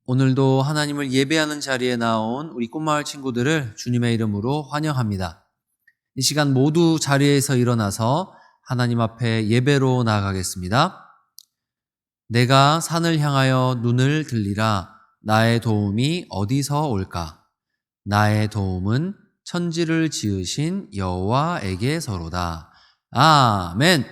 오늘도 하나님을 예배하는 자리에 나온 우리 꽃마을 친구들을 주님의 이름으로 환영합니다. 이 시간 모두 자리에서 일어나서 하나님 앞에 예배로 나아가겠습니다. 내가 산을 향하여 눈을 들리라. 나의 도움이 어디서 올까? 나의 도움은 천지를 지으신 여호와에게서로다. 아멘.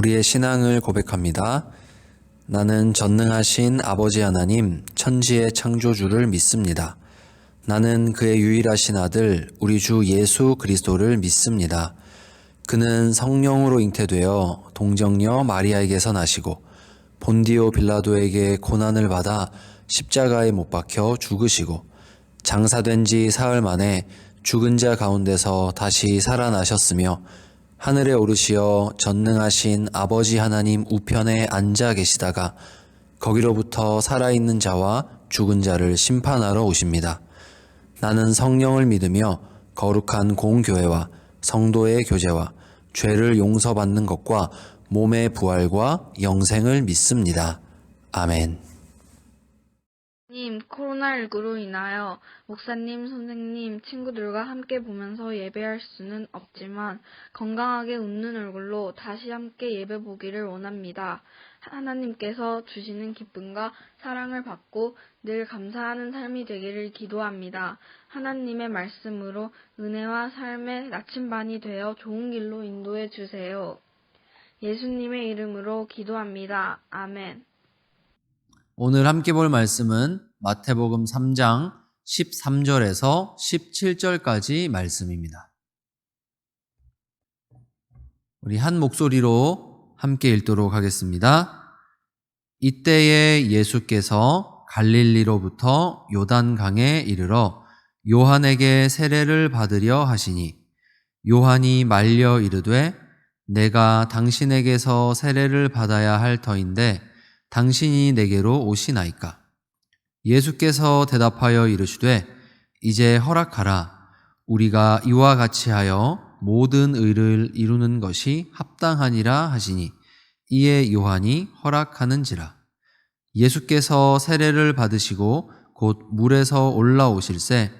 우리의 신앙을 고백합니다. 나는 전능하신 아버지 하나님, 천지의 창조주를 믿습니다. 나는 그의 유일하신 아들, 우리 주 예수 그리스도를 믿습니다. 그는 성령으로 잉태되어 동정녀 마리아에게서 나시고 본디오 빌라도에게 고난을 받아 십자가에 못 박혀 죽으시고 장사된 지 사흘 만에 죽은 자 가운데서 다시 살아나셨으며 하늘에 오르시어 전능하신 아버지 하나님 우편에 앉아 계시다가 거기로부터 살아있는 자와 죽은 자를 심판하러 오십니다. 나는 성령을 믿으며 거룩한 공교회와 성도의 교제와 죄를 용서받는 것과 몸의 부활과 영생을 믿습니다. 아멘. 코로나19로 인하여 목사님, 선생님, 친구들과 함께 보면서 예배할 수는 없지만 건강하게 웃는 얼굴로 다시 함께 예배 보기를 원합니다. 하나님께서 주시는 기쁨과 사랑을 받고 늘 감사하는 삶이 되기를 기도합니다. 하나님의 말씀으로 은혜와 삶의 나침반이 되어 좋은 길로 인도해 주세요. 예수님의 이름으로 기도합니다. 아멘. 오늘 함께 볼 말씀은 마태복음 3장 13절에서 17절까지 말씀입니다. 우리 한 목소리로 함께 읽도록 하겠습니다. 이때에 예수께서 갈릴리로부터 요단강에 이르러 요한에게 세례를 받으려 하시니 요한이 말려 이르되 내가 당신에게서 세례를 받아야 할 터인데 당신이 내게로 오시나이까? 예수께서 대답하여 이르시되 이제 허락하라. 우리가 이와 같이 하여 모든 의를 이루는 것이 합당하니라 하시니 이에 요한이 허락하는지라. 예수께서 세례를 받으시고 곧 물에서 올라오실새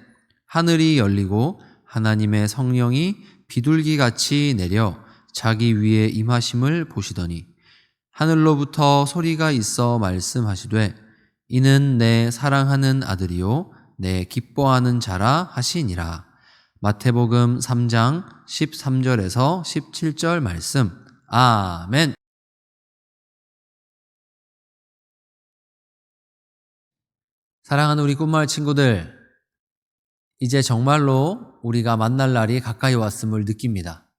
하늘이 열리고 하나님의 성령이 비둘기같이 내려 자기 위에 임하심을 보시더니 하늘로부터 소리가 있어 말씀하시되 이는 내 사랑하는 아들이요 내 기뻐하는 자라 하시니라. 마태복음 3장 13절에서 17절 말씀. 아멘. 사랑하는 우리 꿈마을 친구들, 이제 정말로 우리가 만날 날이 가까이 왔음을 느낍니다.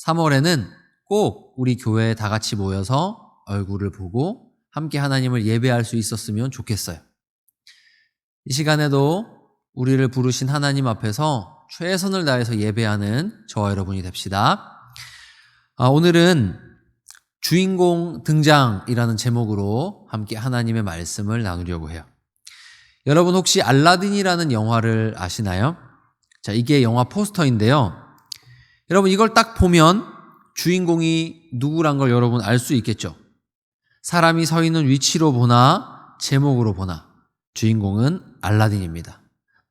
3월에는 꼭 우리 교회에 다 같이 모여서 얼굴을 보고 함께 하나님을 예배할 수 있었으면 좋겠어요. 이 시간에도 우리를 부르신 하나님 앞에서 최선을 다해서 예배하는 저와 여러분이 됩시다. 오늘은 주인공 등장이라는 제목으로 함께 하나님의 말씀을 나누려고 해요. 여러분 혹시 알라딘이라는 영화를 아시나요? 자, 이게 영화 포스터인데요. 여러분 이걸 딱 보면 주인공이 누구란 걸 여러분 알 수 있겠죠? 사람이 서 있는 위치로 보나 제목으로 보나 주인공은 알라딘입니다.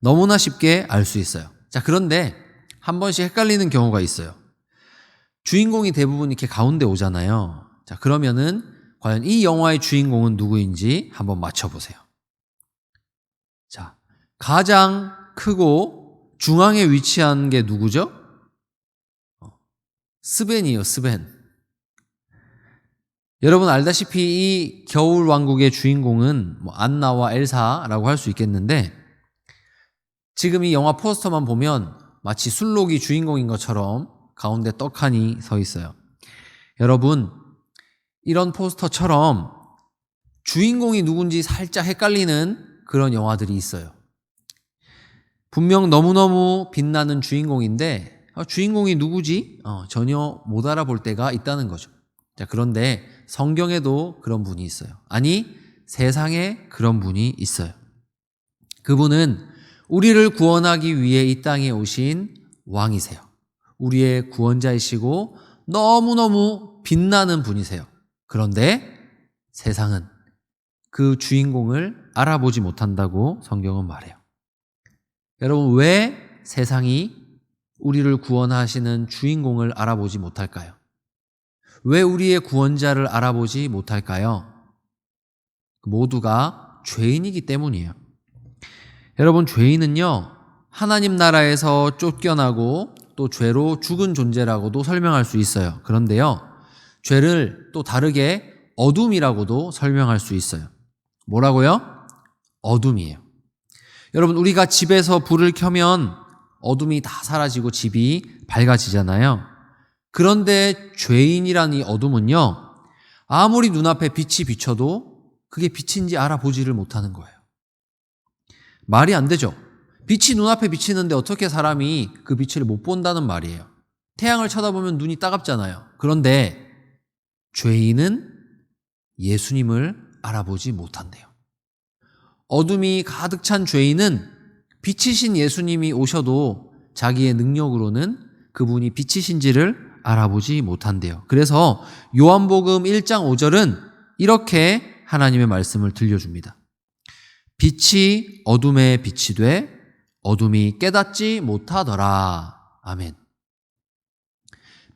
너무나 쉽게 알 수 있어요. 자, 그런데 한 번씩 헷갈리는 경우가 있어요. 주인공이 대부분 이렇게 가운데 오잖아요. 자, 그러면은 과연 이 영화의 주인공은 누구인지 한번 맞춰보세요. 자, 가장 크고 중앙에 위치한 게 누구죠? 스벤이에요, 스벤. 여러분 알다시피 이 겨울왕국의 주인공은 안나와 엘사라고 할 수 있겠는데 지금 이 영화 포스터만 보면 마치 술록이 주인공인 것처럼 가운데 떡하니 서 있어요. 여러분 이런 포스터처럼 주인공이 누군지 살짝 헷갈리는 그런 영화들이 있어요. 분명 너무너무 빛나는 주인공인데 주인공이 누구지? 전혀 못 알아볼 때가 있다는 거죠. 자, 그런데 성경에도 그런 분이 있어요. 아니, 세상에 그런 분이 있어요. 그분은 우리를 구원하기 위해 이 땅에 오신 왕이세요. 우리의 구원자이시고 너무너무 빛나는 분이세요. 그런데 세상은 그 주인공을 알아보지 못한다고 성경은 말해요. 여러분, 왜 세상이 우리를 구원하시는 주인공을 알아보지 못할까요? 왜 우리의 구원자를 알아보지 못할까요? 모두가 죄인이기 때문이에요. 여러분, 죄인은요, 하나님 나라에서 쫓겨나고 또 죄로 죽은 존재라고도 설명할 수 있어요. 그런데요, 죄를 또 다르게 어둠이라고도 설명할 수 있어요. 뭐라고요? 어둠이에요. 여러분, 우리가 집에서 불을 켜면 어둠이 다 사라지고 집이 밝아지잖아요. 그런데 죄인이란 이 어둠은요, 아무리 눈앞에 빛이 비춰도 그게 빛인지 알아보지를 못하는 거예요. 말이 안 되죠. 빛이 눈앞에 비치는데 어떻게 사람이 그 빛을 못 본다는 말이에요. 태양을 쳐다보면 눈이 따갑잖아요. 그런데 죄인은 예수님을 알아보지 못한대요. 어둠이 가득 찬 죄인은 빛이신 예수님이 오셔도 자기의 능력으로는 그분이 빛이신지를 알아보지 못한대요. 그래서 요한복음 1장 5절은 이렇게 하나님의 말씀을 들려줍니다. 빛이 어둠에 빛이 돼 어둠이 깨닫지 못하더라. 아멘.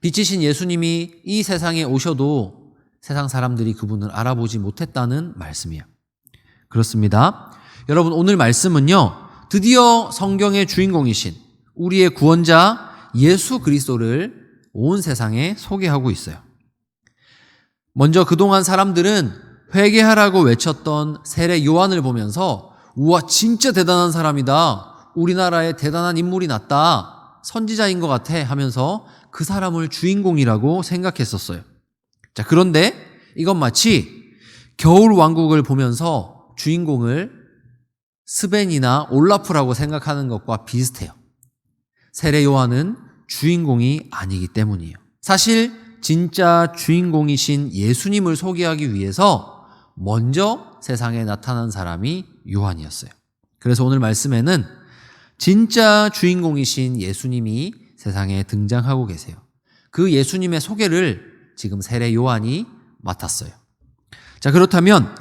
빛이신 예수님이 이 세상에 오셔도 세상 사람들이 그분을 알아보지 못했다는 말씀이에요. 그렇습니다. 여러분, 오늘 말씀은요, 드디어 성경의 주인공이신 우리의 구원자 예수 그리스도를 온 세상에 소개하고 있어요. 먼저 그동안 사람들은 회개하라고 외쳤던 세례 요한을 보면서 우와, 진짜 대단한 사람이다. 우리나라에 대단한 인물이 났다. 선지자인 것 같아 하면서 그 사람을 주인공이라고 생각했었어요. 자, 그런데 이건 마치 겨울 왕국을 보면서 주인공을 스벤이나 올라프라고 생각하는 것과 비슷해요. 세례 요한은 주인공이 아니기 때문이에요. 사실 진짜 주인공이신 예수님을 소개하기 위해서 먼저 세상에 나타난 사람이 요한이었어요. 그래서 오늘 말씀에는 진짜 주인공이신 예수님이 세상에 등장하고 계세요. 그 예수님의 소개를 지금 세례 요한이 맡았어요. 자, 그렇다면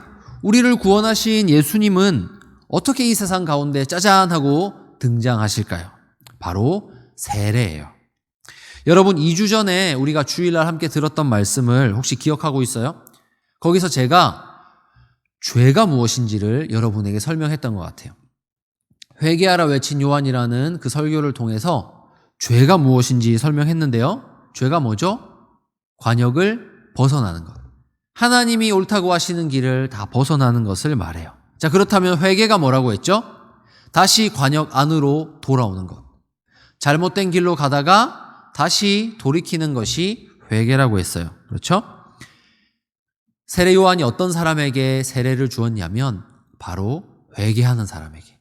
우리를 구원하신 예수님은 어떻게 이 세상 가운데 짜잔 하고 등장하실까요? 바로 세례예요. 여러분, 2주 전에 우리가 주일날 함께 들었던 말씀을 혹시 기억하고 있어요? 거기서 제가 죄가 무엇인지를 여러분에게 설명했던 것 같아요. 회개하라 외친 요한이라는 그 설교를 통해서 죄가 무엇인지 설명했는데요. 죄가 뭐죠? 관역을 벗어나는 것. 하나님이 옳다고 하시는 길을 다 벗어나는 것을 말해요. 자, 그렇다면 회개가 뭐라고 했죠? 다시 관역 안으로 돌아오는 것. 잘못된 길로 가다가 다시 돌이키는 것이 회개라고 했어요. 그렇죠? 세례 요한이 어떤 사람에게 세례를 주었냐면 바로 회개하는 사람에게.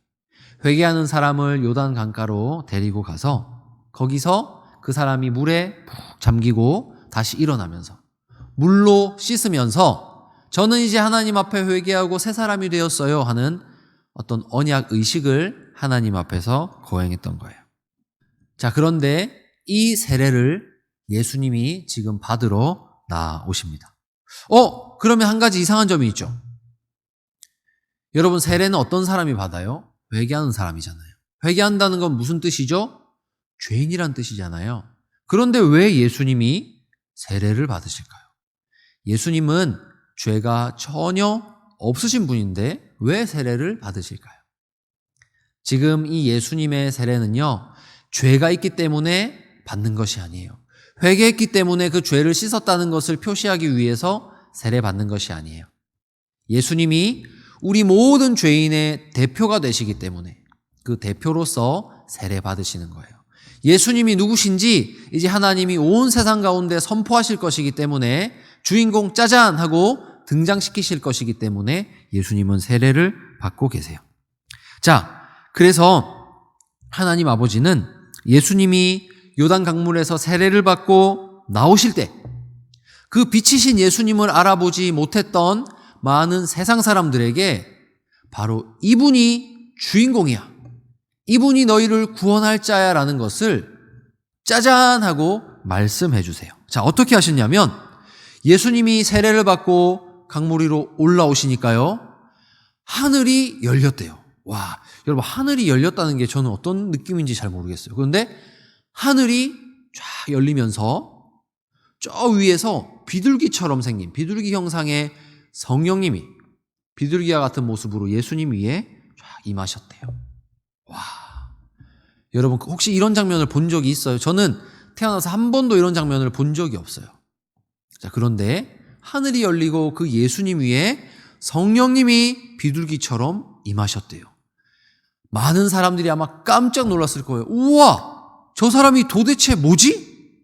회개하는 사람을 요단 강가로 데리고 가서 거기서 그 사람이 물에 푹 잠기고 다시 일어나면서 물로 씻으면서 저는 이제 하나님 앞에 회개하고 새 사람이 되었어요 하는 어떤 언약 의식을 하나님 앞에서 거행했던 거예요. 자, 그런데 이 세례를 예수님이 지금 받으러 나오십니다. 그러면 한 가지 이상한 점이 있죠. 여러분, 세례는 어떤 사람이 받아요? 회개하는 사람이잖아요. 회개한다는 건 무슨 뜻이죠? 죄인이란 뜻이잖아요. 그런데 왜 예수님이 세례를 받으실까요? 예수님은 죄가 전혀 없으신 분인데 왜 세례를 받으실까요? 지금 이 예수님의 세례는요, 죄가 있기 때문에 받는 것이 아니에요. 회개했기 때문에 그 죄를 씻었다는 것을 표시하기 위해서 세례 받는 것이 아니에요. 예수님이 우리 모든 죄인의 대표가 되시기 때문에 그 대표로서 세례 받으시는 거예요. 예수님이 누구신지 이제 하나님이 온 세상 가운데 선포하실 것이기 때문에 주인공 짜잔 하고 등장시키실 것이기 때문에 예수님은 세례를 받고 계세요. 자, 그래서 하나님 아버지는 예수님이 요단 강물에서 세례를 받고 나오실 때 그 빛이신 예수님을 알아보지 못했던 많은 세상 사람들에게 바로 이분이 주인공이야, 이분이 너희를 구원할 자야 라는 것을 짜잔 하고 말씀해 주세요. 자, 어떻게 하셨냐면 예수님이 세례를 받고 강물 위로 올라오시니까요, 하늘이 열렸대요. 와, 여러분, 하늘이 열렸다는 게 저는 어떤 느낌인지 잘 모르겠어요. 그런데 하늘이 쫙 열리면서 저 위에서 비둘기처럼 생긴 비둘기 형상의 성령님이 비둘기와 같은 모습으로 예수님 위에 쫙 임하셨대요. 와, 여러분, 혹시 이런 장면을 본 적이 있어요? 저는 태어나서 한 번도 이런 장면을 본 적이 없어요. 자, 그런데 하늘이 열리고 그 예수님 위에 성령님이 비둘기처럼 임하셨대요. 많은 사람들이 아마 깜짝 놀랐을 거예요. 우와! 저 사람이 도대체 뭐지?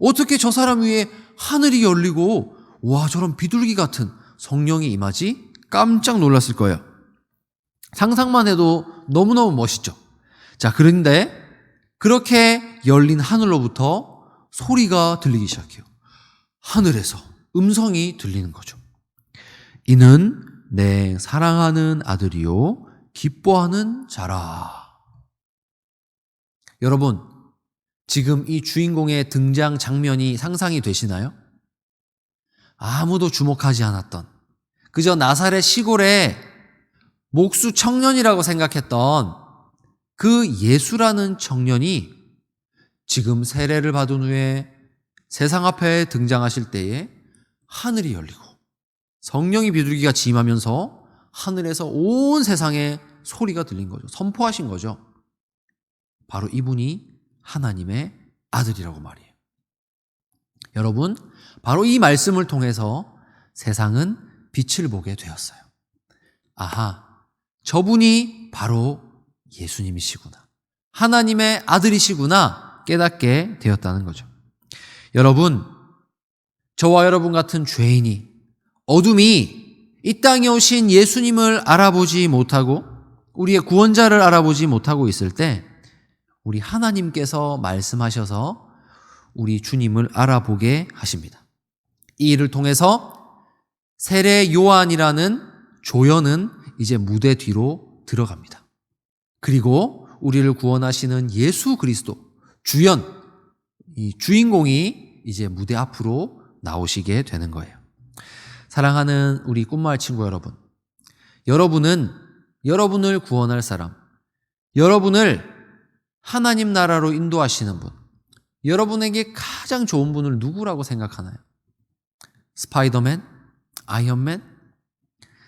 어떻게 저 사람 위에 하늘이 열리고 와, 저런 비둘기 같은 성령이 임하지? 깜짝 놀랐을 거예요. 상상만 해도 너무너무 멋있죠. 자, 그런데 그렇게 열린 하늘로부터 소리가 들리기 시작해요. 하늘에서 음성이 들리는 거죠. 이는 내 사랑하는 아들이요 기뻐하는 자라. 여러분, 지금 이 주인공의 등장 장면이 상상이 되시나요? 아무도 주목하지 않았던, 그저 나사렛 시골의 목수 청년이라고 생각했던 그 예수라는 청년이 지금 세례를 받은 후에 세상 앞에 등장하실 때에 하늘이 열리고 성령이 비둘기같이 임하면서 하늘에서 온 세상에 소리가 들린 거죠. 선포하신 거죠. 바로 이분이 하나님의 아들이라고 말이에요. 여러분, 바로 이 말씀을 통해서 세상은 빛을 보게 되었어요. 아하, 저분이 바로 예수님이시구나. 하나님의 아들이시구나 깨닫게 되었다는 거죠. 여러분, 저와 여러분 같은 죄인이, 어둠이 이 땅에 오신 예수님을 알아보지 못하고 우리의 구원자를 알아보지 못하고 있을 때 우리 하나님께서 말씀하셔서 우리 주님을 알아보게 하십니다. 이 일을 통해서 세례 요한이라는 조연은 이제 무대 뒤로 들어갑니다. 그리고 우리를 구원하시는 예수 그리스도, 주연, 이 주인공이 이제 무대 앞으로 나오시게 되는 거예요. 사랑하는 우리 꿈마을 친구 여러분, 여러분은 여러분을 구원할 사람, 여러분을 하나님 나라로 인도하시는 분, 여러분에게 가장 좋은 분을 누구라고 생각하나요? 스파이더맨? 아이언맨?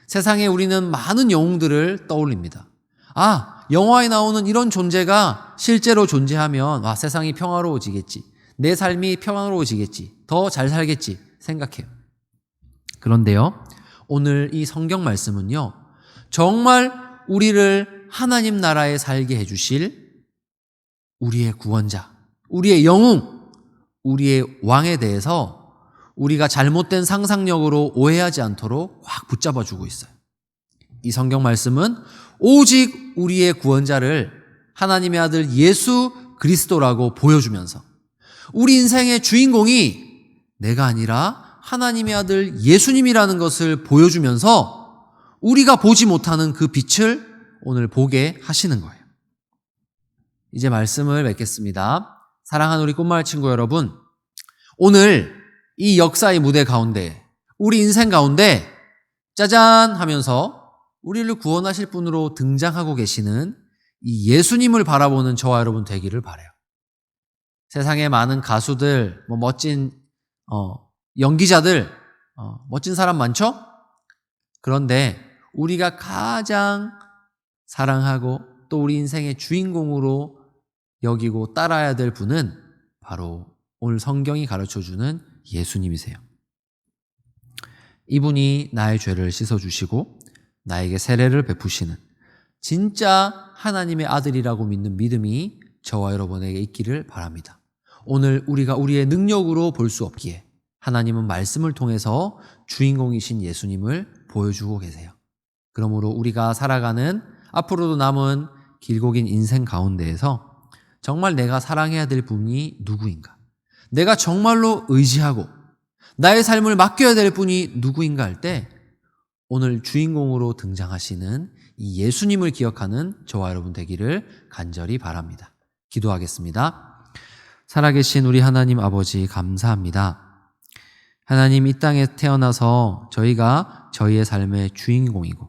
세상에 우리는 많은 영웅들을 떠올립니다. 아, 영화에 나오는 이런 존재가 실제로 존재하면 와, 세상이 평화로워지겠지. 내 삶이 평화로워지겠지. 더 잘 살겠지 생각해요. 그런데요, 오늘 이 성경 말씀은요, 정말 우리를 하나님 나라에 살게 해주실 우리의 구원자, 우리의 영웅, 우리의 왕에 대해서 우리가 잘못된 상상력으로 오해하지 않도록 확 붙잡아주고 있어요. 이 성경 말씀은 오직 우리의 구원자를 하나님의 아들 예수 그리스도라고 보여주면서 우리 인생의 주인공이 내가 아니라 하나님의 아들 예수님이라는 것을 보여주면서 우리가 보지 못하는 그 빛을 오늘 보게 하시는 거예요. 이제 말씀을 맺겠습니다. 사랑하는 우리 꿈마을 친구 여러분, 오늘 이 역사의 무대 가운데, 우리 인생 가운데 짜잔 하면서 우리를 구원하실 분으로 등장하고 계시는 이 예수님을 바라보는 저와 여러분 되기를 바라요. 세상에 많은 가수들, 멋진 연기자들, 멋진 사람 많죠? 그런데 우리가 가장 사랑하고 또 우리 인생의 주인공으로 여기고 따라야 될 분은 바로 오늘 성경이 가르쳐주는 예수님이세요. 이분이 나의 죄를 씻어주시고 나에게 세례를 베푸시는 진짜 하나님의 아들이라고 믿는 믿음이 저와 여러분에게 있기를 바랍니다. 오늘 우리가 우리의 능력으로 볼 수 없기에 하나님은 말씀을 통해서 주인공이신 예수님을 보여주고 계세요. 그러므로 우리가 살아가는 앞으로도 남은 길고 긴 인생 가운데에서 정말 내가 사랑해야 될 분이 누구인가? 내가 정말로 의지하고 나의 삶을 맡겨야 될 분이 누구인가 할 때 오늘 주인공으로 등장하시는 이 예수님을 기억하는 저와 여러분 되기를 간절히 바랍니다. 기도하겠습니다. 살아계신 우리 하나님 아버지 감사합니다. 하나님, 이 땅에 태어나서 저희가 저희의 삶의 주인공이고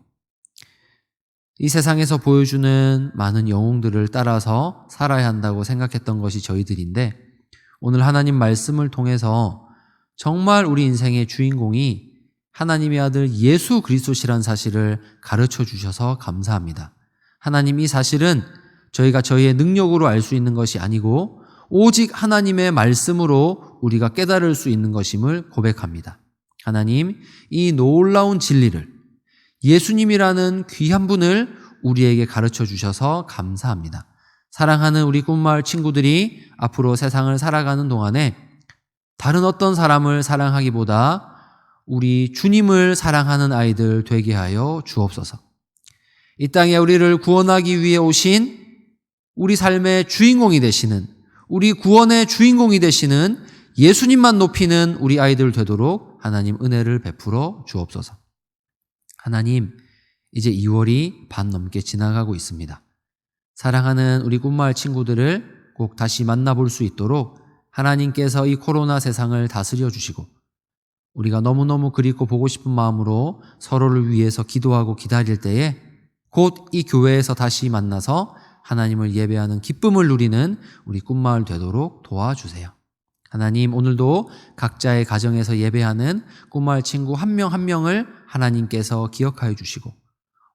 이 세상에서 보여주는 많은 영웅들을 따라서 살아야 한다고 생각했던 것이 저희들인데 오늘 하나님 말씀을 통해서 정말 우리 인생의 주인공이 하나님의 아들 예수 그리스도시란 사실을 가르쳐 주셔서 감사합니다. 하나님, 이 사실은 저희가 저희의 능력으로 알 수 있는 것이 아니고 오직 하나님의 말씀으로 우리가 깨달을 수 있는 것임을 고백합니다. 하나님, 이 놀라운 진리를 예수님이라는 귀한 분을 우리에게 가르쳐 주셔서 감사합니다. 사랑하는 우리 꿈마을 친구들이 앞으로 세상을 살아가는 동안에 다른 어떤 사람을 사랑하기보다 우리 주님을 사랑하는 아이들 되게 하여 주옵소서. 이 땅에 우리를 구원하기 위해 오신 우리 삶의 주인공이 되시는, 우리 구원의 주인공이 되시는 예수님만 높이는 우리 아이들 되도록 하나님 은혜를 베풀어 주옵소서. 하나님, 이제 2월이 반 넘게 지나가고 있습니다. 사랑하는 우리 꿈마을 친구들을 꼭 다시 만나볼 수 있도록 하나님께서 이 코로나 세상을 다스려 주시고 우리가 너무너무 그립고 보고 싶은 마음으로 서로를 위해서 기도하고 기다릴 때에 곧 이 교회에서 다시 만나서 하나님을 예배하는 기쁨을 누리는 우리 꿈마을 되도록 도와주세요. 하나님, 오늘도 각자의 가정에서 예배하는 꿈마을 친구 한 명 한 명을 하나님께서 기억하여 주시고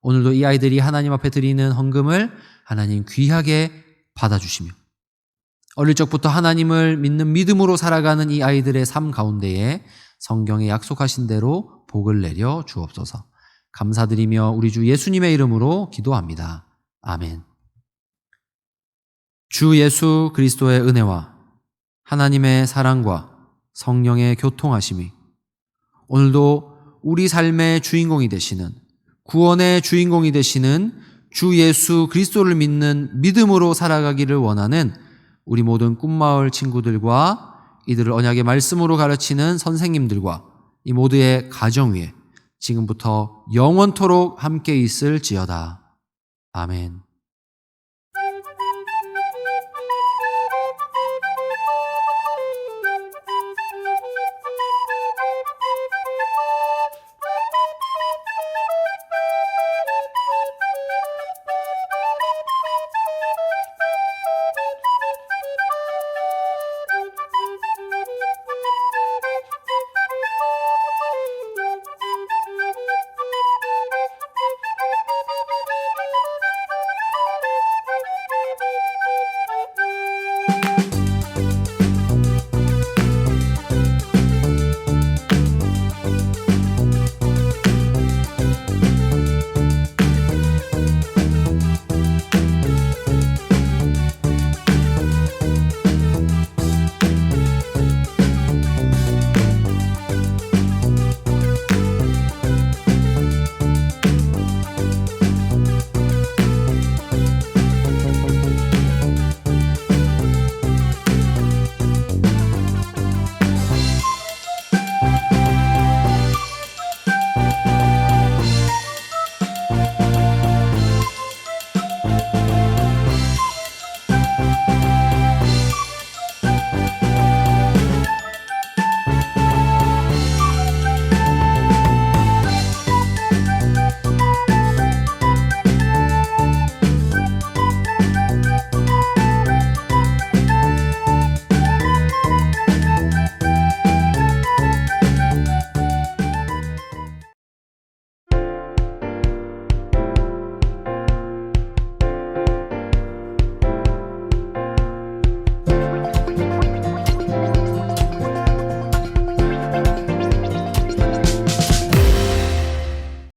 오늘도 이 아이들이 하나님 앞에 드리는 헌금을 하나님 귀하게 받아주시며 어릴 적부터 하나님을 믿는 믿음으로 살아가는 이 아이들의 삶 가운데에 성경에 약속하신 대로 복을 내려 주옵소서. 감사드리며 우리 주 예수님의 이름으로 기도합니다. 아멘. 주 예수 그리스도의 은혜와 하나님의 사랑과 성령의 교통하심이 오늘도 우리 삶의 주인공이 되시는, 구원의 주인공이 되시는 주 예수 그리스도를 믿는 믿음으로 살아가기를 원하는 우리 모든 꿈마을 친구들과 이들을 언약의 말씀으로 가르치는 선생님들과 이 모두의 가정 위에 지금부터 영원토록 함께 있을지어다. 아멘.